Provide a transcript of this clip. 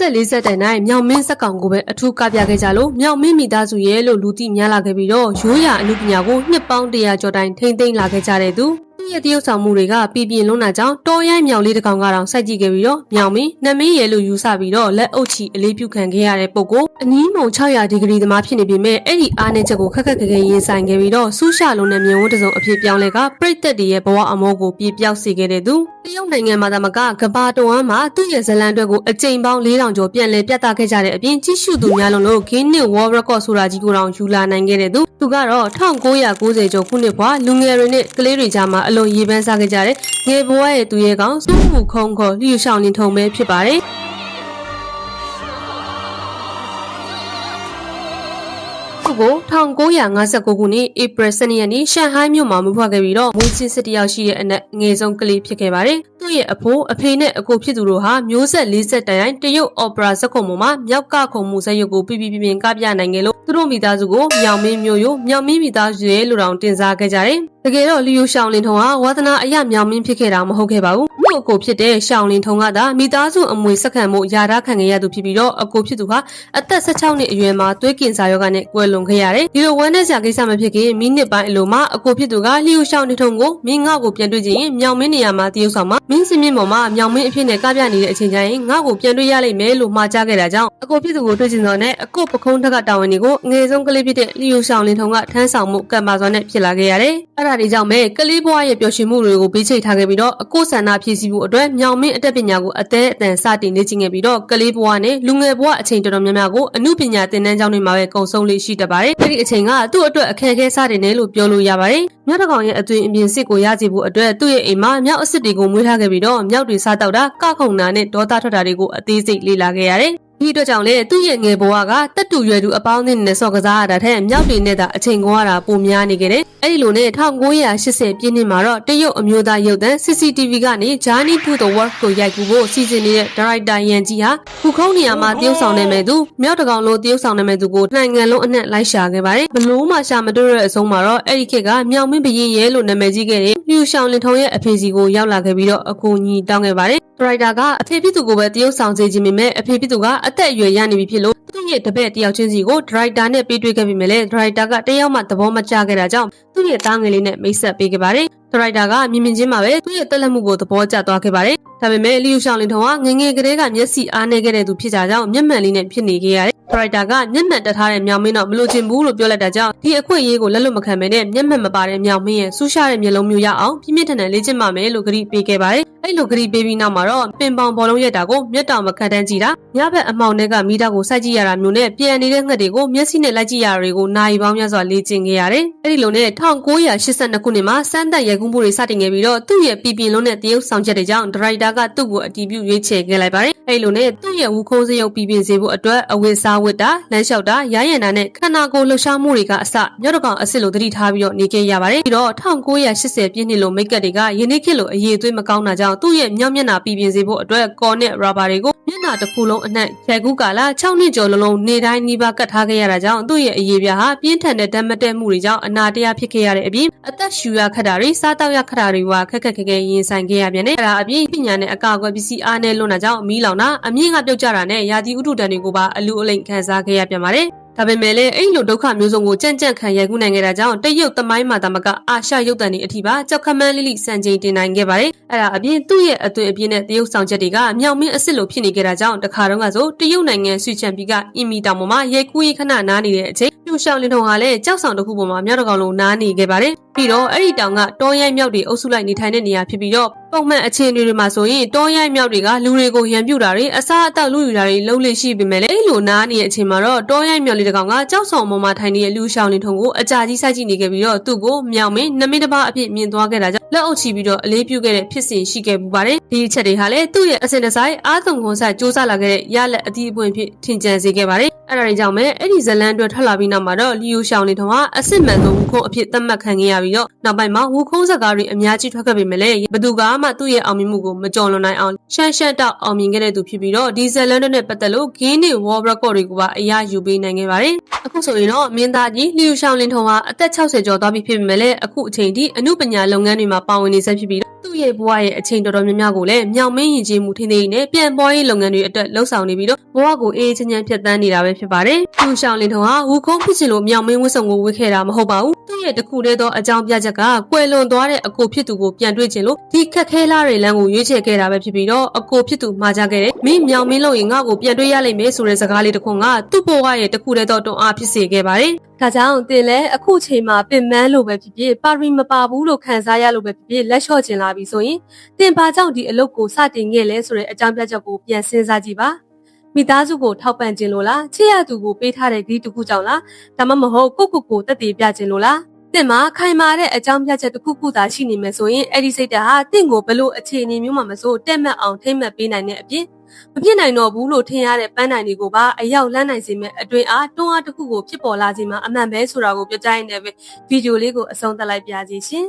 ဆက်လေးဆက်တိုင်တိုင်းမြောင်မင်းစက်ကောင်ကိုပဲအထူးကပြခဲ့ကြလို့မြောင်မင်းမိသားစုရဲ့လို့လူသိများလာခဲ့ပြီးတော့ရိုးရာအမှုပညာကိုနှစ်ပေါင်း100ကျော်တိုင်ထိမ့်သိမ်းလာခဲ့ကြတဲ့သူရဲ့တရုတ်ဆောင်မှုတွေကပြည်ပြင်းလုံးတာကြောင့်တော်ရိုင်းမြောင်လေးတစ်ကောင်ကတော့စိုက်ကြည့်ခဲ့ပြီးတော့မြောင်မင်းနမင်းရဲ့လို့ယူဆပြီးတော့လက်အုပ်ချီအလေးပြုခံခဲ့ရတဲ့ပုံကိုအနည်းမုံ600ဒီဂရီသမားဖြစ်နေပြီမဲ့အဲ့ဒီအားနည်းချက်ကိုခက်ခက်ခဲခဲရင်ဆိုင်ခဲ့ပြီးတော့ဆူးရှာလုံးနဲ့မြေဝန်းတစုံအဖြစ်ပြောင်းလဲကပြိတ္တတွေရဲ့ဘဝအမောကိုပြေပြောက်စေခဲ့တဲ့သူတရုတ်နိုင်ငံမှာသမကကဘာတဝမ်းမှာသူ့ရဲ့ဇလန်အတွက်ကိုအကြိမ်ပေါင်း4000ကျော်ပြန်လည်ပြသခဲ့ကြတဲ့အပြင်ကြီးစုသူများလုံးလို့ Guinness World Record ဆိုတာကြီးကိုတောင်ယူလာနိုင်ခဲ့တဲ့သူကတော့1990ကျော်ခုနှစ်ဘွားလူငယ်တွေနဲ့ကလေးတွေကြားမှာအလွန်ရေပန်းစားခဲ့ကြတဲ့ငယ်ဘွားရဲ့သူရဲ့ကောင်စွန့်မှုခုံခေါ်လျှူရှောင်းလင်းထုံပဲဖြစ်ပါတယ်ကို1959ခုနှစ်ဧပြီ12ရက်နေ့ရှန်ဟိုင်းမြို့မှာမွေးဖွားခဲ့ပြီးတော့မွေးချင်းစစ်တယောက်ရှိတဲ့အနက်ငယ်ဆုံးကလေးဖြစ်ခဲ့ပါတယ်။သူ့ရဲ့အဖိုးအဖေနဲ့အကိုဖြစ်သူတို့ဟာမျိုးဆက်40တိုင်တရုတ်အော်ပရာဇက်ခုံပေါ်မှာမြောက်ကခုံမှုဇက်ရုပ်ကိုပြပြကပြနိုင်ခဲ့လို့သူတို့မိသားစုကိုမြောင်မင်းမျိုးရိုးမြောင်မင်းမိသားစုရဲ့လူတော်တင်စားခဲ့ကြတယ်။တကယ်တော့လျူရှောင်းလင်းထုံဟာဝါသနာအရမြောင်မင်းဖြစ်ခဲ့တာမဟုတ်ခဲ့ပါဘူး။သူ့အကိုဖြစ်တဲ့ရှောင်းလင်းထုံကသာမိသားစုအမွေဆက်ခံမှုယာထားခံခဲ့ရသူဖြစ်ပြီးတော့အကိုဖြစ်သူဟာအသက်16နှစ်အရွယ်မှာသွေးကင်ဆာရောဂါနဲ့ကွယ်လွန်ခဲ့ရတယ်။ဒီလိုဝမ်းနည်းစရာကိစ္စမဖြစ်ခင်မိနစ်ပိုင်းအလိုမှာအကိုဖြစ်သူကလျူရှောင်းလင်းထုံကိုမင်းငါ့ကိုပြန်တွေ့ချင်ရင်မြောင်မင်းနေရာမှာတရုတ်ဆောင်မှာမင်းစင်မြင့်ပေါ်မှာမြောင်မင်းအဖြစ်နဲ့ကပြနေတဲ့အချိန်ကျရင်ငါ့ကိုပြန်တွေ့ရလိမ့်မယ်လို့မှာကြားခဲ့တာကြောင့်အကိုဖြစ်သူကိုတွေ့ချင်စောနဲ့အကိုပခုံးထက်ကတာဝန်တွေကိုအငယ်ဆုံးကလေးဖြစ်တဲ့လျူရှောင်းလင်းထုံကထမ်းဆောင်မှုကံပါစွာနဲ့ဖြစ်လာခဲ့ရတယ်။အဲ့ဒါတွေကြောင့်ပဲကလေးဘွားရဲ့ပျော်ရွှင်မှုတွေကိုဘေးချိတ်ထားခဲ့ပြီးတော့အကိုဆန္ဒဖြည့်ဆည်းမှုအတွက်မြောင်မင်းအတက်ပညာကိုအသေးအတန်စတင်လေ့ကျင့်ခဲ့ပြီးတော့ကလေးဘွားနဲ့လူငယ်ဘွားအချိန်တော်တော်များများကိုအမှုပညာသင်တန်းကျောင်းတွေမှာပဲကုံဆုံးလေးရှိတတ်ပါတယ်။အဲ့ဒီအချိန်ကသူ့အတွက်အခက်အခဲစတင်တယ်လို့ပြောလို့ရပါတယ်။မြောက်တကောင်ရဲ့အသွင်အပြင်စစ်ကိုရကြည့်ဖို့အတွက်သူ့ရဲ့အိမ်မှာမြောက်အစ်စ်တွေကိုမွေးထားခဲ့ပြီးတော့မြောက်တွေစားတောက်တာကခုံနာနဲ့ဒေါသထွက်တာတွေကိုအသေးစိတ်လေ့လာခဲ့ရတယ်။ဒီအတွက်ကြောင့်လေသူ့ရဲ့ငယ်ဘဝကတက်တူရွယ်သူအပေါင်းအသင်းနဲ့ဆော့ကစားရတာထက်မြောက်တွေနဲ့သာအချိန်ကုန်ရတာပိုများနေခဲ့တယ်။အဲဒီလိုနဲ့1980ပြည့်နှစ်မှာတော့တရုတ်အမျိုးသားရုပ်သံ CCTV ကနေ Journey to the World ကိုရိုက်ကူဖို့စီစဉ်နေတဲ့ဒါရိုက်တာယန်ကြီးဟာခုခုံးနေရာမှာတရုတ်ဆောင်နေမဲ့သူမြောက်တကောင်လိုတရုတ်ဆောင်နေမဲ့သူကိုနိုင်ငံလုံးအနှံ့လိုက်ရှာခဲ့ပါတယ်။ဘလို့မှရှာမတွေ့တဲ့အဆုံးမှာတော့အဲ့ဒီခေတ်ကမြောင်မင်းဘရင်ရဲလို့နာမည်ကြီးခဲ့တဲ့လျူရှောင်းလင်ထုံရဲ့အဖေစီကိုရောက်လာခဲ့ပြီးတော့အကူအညီတောင်းခဲ့ပါတယ်။ဒါရိုက်တာကအဖေဖြစ်သူကိုပဲတရုတ်ဆောင်စေခြင်းပေမဲ့အဖေဖြစ်သူကအသက်အရွယ်ရနေပြီဖြစ်လို့သူ့ရဲ့တပည့်တယောက်ချင်းစီကိုဒါရိုက်တာနဲ့ပေးတွေ့ခဲ့ပြီးမြဲလေဒါရိုက်တာကတယောက်မှသဘောမကျခဲ့တာကြောင့်သူ့ရဲ့သားငယ်လေးနဲ့မိတ်ဆက်ပေးခဲ့ပါတယ်။ဒါရိုက်တာကမြင်မြင်ချင်းမှာပဲသူ့ရဲ့တက်လက်မှုကိုသဘောကျသွားခဲ့ပါတယ်။ဒါပေမဲ့လျူရှောင်းလင်ထုံကငငယ်ကလေးကမျက်စိအားနေခဲ့တဲ့သူဖြစ်ကြကြောင်းမျက်မှန်လေးနဲ့ဖြစ်နေခဲ့ရတယ်။ဒါရိုက်တာကမျက်မှန်တက်ထားတဲ့မြောင်မင်းတော့မလို့ချင်ဘူးလို့ပြောလိုက်တာကြောင့်ဒီအခွင့်အရေးကိုလက်လွတ်မခံဘဲနဲ့မျက်မှန်မပါတဲ့မြောင်မင်းရဲ့ဆူရှားတဲ့မျက်လုံးမျိုးရအောင်ပြင်းပြထန်ထန်လေ့ကျင့်ပါမယ်လို့ဂရုပေးခဲ့ပါတယ်။အဲ့လိုဂရီပေးပြီးနောက်မှာတော့ပင်ပေါင်ဘောလုံးရက်တာကိုမျက်တောင်မခံတန်းကြည့်တာညဘက်အမောင်တွေကမိသားကိုစိုက်ကြည့်ရတာမျိုးနဲ့ပြန်နေတဲ့ငှက်တွေကိုမျက်စိနဲ့လိုက်ကြည့်ရတာတွေကိုနာရီပေါင်းများစွာလေ့ကျင့်ခဲ့ရတယ်။အဲ့ဒီလိုနဲ့1982ခုနှစ်မှာစမ်းသပ်ရိုက်ကူးမှုတွေစတင်ခဲ့ပြီးတော့သူ့ရဲ့ပြည်ပြင်းလုံးနဲ့တရုတ်ဆောင်ချက်တွေကြောင့်ဒါရိုက်တာကသူ့ကိုအတည်ပြုရွေးချယ်ခဲ့လိုက်ပါတယ်။အဲ့လိုနဲ့သူ့ရဲ့ဝူခုံးစရုပ်ပြည်ပြင်းစေဖို့အတွက်အဝတ်စားဝတ်တာလမ်းလျှောက်တာရရန်တာနဲ့ခန္ဓာကိုယ်လှုပ်ရှားမှုတွေကအစမြောက်တကောင်အစ်စ်လိုသတိထားပြီးတော့နေခဲ့ရပါတယ်။ပြီးတော့1980ပြည့်နှစ်လိုမိတ်ကပ်တွေကယနေ့ခေတ်လိုအရေးအသွေးမကောင်းတာကြောင့်သူ့ရဲ့မြောက်မျက်နှာပြည်ပြင်းစေဖို့အတွက်ကော်နဲ့ရာဘာတွေကိုမျက်နှာတစ်ခုလုံးအနှံ့ခဲကူးကာလ6နှစ်ကျော်လုံးနေတိုင်းနီးပါးကတ်ထားခဲ့ရတာကြောင့်သူ့ရဲ့အရေးပြားဟာပြင်းထန်တဲ့ဓာတ်မတည့်မှုတွေကြောင့်အနာတရားဖြစ်ခဲ့ရတဲ့အပြင်အသက်ရှူရခက်တာတွေစားတောက်ရခက်တာတွေကခက်ခက်ခဲခဲရင်ဆိုင်ခဲ့ရပြန်တယ်။အဲဒါအပြင်ပညာနဲ့အကာအကွယ်ပစ္စည်းအားနဲ့လွန်တာကြောင့်မီးလောင်တာအမြင့်ကပြုတ်ကျတာနဲ့ယာတိဥတုတန်တွေကိုပါအလူအလိမ်ခံစားခဲ့ရပြန်ပါတယ်။ဒါပေမဲ့လည်းအဲ့လိုဒုက္ခမျိုးစုံကိုကြံ့ကြံ့ခံရိုက်ကူးနိုင်ခဲ့တာကြောင့်တရုတ်သမိုင်းမှာတမကအာရှရုပ်သံတွေအထိပါကြောက်ခမန်းလိလိစံချိန်တင်နိုင်ခဲ့ပါတယ်။အဲ့ဒါအပြင်သူ့ရဲ့အသွင်အပြင်းနဲ့တရုတ်ဆောင်ချက်တွေကမြောင်မင်းအစ်စ်လိုဖြစ်နေခဲ့တာကြောင့်တခါတုန်းကဆိုတရုတ်နိုင်ငံဆွီချန်ပီကအင်မီတောင်ပေါ်မှာရိုက်ကူးရေးခဏနားနေတဲ့အချိန်ပြူရှောင်းလင်းထုံဟာလည်းကြောက်ဆောင်တစ်ခုပေါ်မှာမြောက်တကောင်လုံးနားနေခဲ့ပါတယ်။ပြီးတော့အဲ့ဒီတောင်ကတောရိုက်မြောက်တွေအုပ်စုလိုက်နေထိုင်တဲ့နေရာဖြစ်ပြီးတော့ပုံမှန်အခြေအနေတွေမှာဆိုရင်တောရိုက်မြောက်တွေကလူတွေကိုရန်ပြုတာတွေအစားအသောက်လူယူတာတွေလုပ်လို့ရှိပေမဲ့လည်းအဲ့လိုနားနေတဲ့အချိန်မှာတော့တောရိုက်မြောက်လေးတစ်ကောင်ကကြောက်ဆောင်ပေါ်မှာထိုင်နေတဲ့လူရှောင်းလင်းထုံကိုအကြာကြီးစိုက်ကြည့်နေခဲ့ပြီးတော့သူ့ကိုမြောင်မင်းနမင်းတစ်ပါးအဖြစ်မြင်သွားခဲ့တာကြောင့်လက်အုပ်ချပြီးတော့အလေးပြုခဲ့တဲ့ဖြစ်စဉ်ရှိခဲ့ပူပါတယ်။ဒီအချက်တွေဟာလည်းသူ့ရဲ့အစင်တစိုက်အားသုံးခွန်ဆိုင်စ조사လာခဲ့တဲ့ရလက်အသီးအပွင့်ဖြစ်ထင်ကြံစေခဲ့ပါတယ်။အဲ့ဒါတွေကြောင့်ပဲအဲ့ဒီဇလန်အတွက်ထွက်လာပြီးနောက်မှာတော့လီယိုရှောင်းလင်းထုံဟာအစစ်မှန်ဆုံးဝူခုံးအဖြစ်သတ်မှတ်ခံခဲ့ရပြီးတော့နောက်ပိုင်းမှာဝူခုံးစကားတွေအများကြီးထွက်ခဲ့ပေမဲ့လည်းဘသူကမှသူ့ရဲ့အောင်မြင်မှုကိုမကြော်လွန်နိုင်အောင်ရှမ်းတောက်အောင်မြင်ခဲ့တဲ့သူဖြစ်ပြီးတော့ဒီဇလန်တွေနဲ့ပတ်သက်လို့ Guinness World Record တွေကိုပါအရယူပေးနိုင်ခဲ့ပါတယ်။အခုဆိုရင်တော့မင်းသားကြီးလီယိုရှောင်းလင်းထုံဟာအသက်60ကျော်သွားပြီဖြစ်ပေမဲ့လည်းအခုအချိန်ထိအမှုပညာလုပ်ငန်းတွေမှာပါဝင်နေဆဲဖြစ်ပြီးသူ့ရဲ့ဘဝရဲ့အချိန်တော်တော်များများကို ကိုလည်းမြောင်မင်းယဉ်ကျေးမှုထင်းထင်းနဲ့ပြန်ပွားရေးလုပ်ငန်းတွေအတွက်လှုပ်ဆောင်နေပြီးတော့ဘဝကိုအေးချမ်းချမ်းဖြတ်သန်းနေတာပဲဖြစ်ပါတယ်။သူရှောင်းလင်းထုံးဟာဝူခုံးဖြစ်ချင်လို့မြောင်မင်းဝတ်ဆောင်ကိုဝတ်ခဲ့တာမဟုတ်ပါဘူး။သူ့ရဲ့တခုတည်းသောအကြောင်းပြချက်ကကွယ်လွန်သွားတဲ့အကိုဖြစ်သူကိုပြန်တွေ့ချင်လို့ဒီခက်ခဲလာတဲ့လမ်းကိုရွေးချယ်ခဲ့တာပဲဖြစ်ပြီးတော့အကိုဖြစ်သူမှာကြခဲ့တဲ့မင်းမြောင်မင်းလို့ရင်ငါ့ကိုပြန်တွေ့ရလိမ့်မယ်ဆိုတဲ့စကားလေးတစ်ခုကသူ့ဘဝရဲ့တခုတည်းသောတွန်းအားဖြစ်စေခဲ့ပါတယ်။ဒါကြောင့်တင်လဲအခုချိန်မှာပင်မလို့ပဲဖြစ်ဖြစ်ပါရီမပါဘူးလို့ခံစားရလို့ပဲဖြစ်ဖြစ်လက်လျှော့ကျင်လာပြီဆိုရင်တင်ဘာကြောင့်ဒီအလုပ်ကိုစတင်ခဲ့လဲဆိုတဲ့အကြောင်းပြချက်ကိုပြန်စဉ်းစားကြည့်ပါမိသားစုကိုထောက်ပံ့ခြင်းလို့လားချစ်ရသူကိုပေးထားတဲ့ဒီတစ်ခုကြောင့်လားဒါမှမဟုတ်ကိုတက်တည်ပြခြင်းလို့လားတင်မှာခိုင်မာတဲ့အကြောင်းပြချက်တစ်ခုခုသာရှိနေမယ်ဆိုရင်အဲ့ဒီစိတ်ဓာတ်ဟာတင့်ကိုဘလို့အခြေအနေမျိုးမှမစိုးတက်မှတ်အောင်ထိမ့်မှတ်ပေးနိုင်တဲ့အပြင်မဖြစ်နိုင်တော့ဘူးလို့ထင်ရတဲ့ပန်းနိုင်တွေကိုပါအရောက်လန်းနိုင်စေမဲ့အတွင်းအားတွန်းအားတစ်ခုကိုဖြစ်ပေါ်လာစေမှာအမှန်ပဲဆိုတာကိုပြောကြရင်းနဲ့ပဲဗီဒီယိုလေးကိုအဆုံးသတ်လိုက်ပါစီရှင်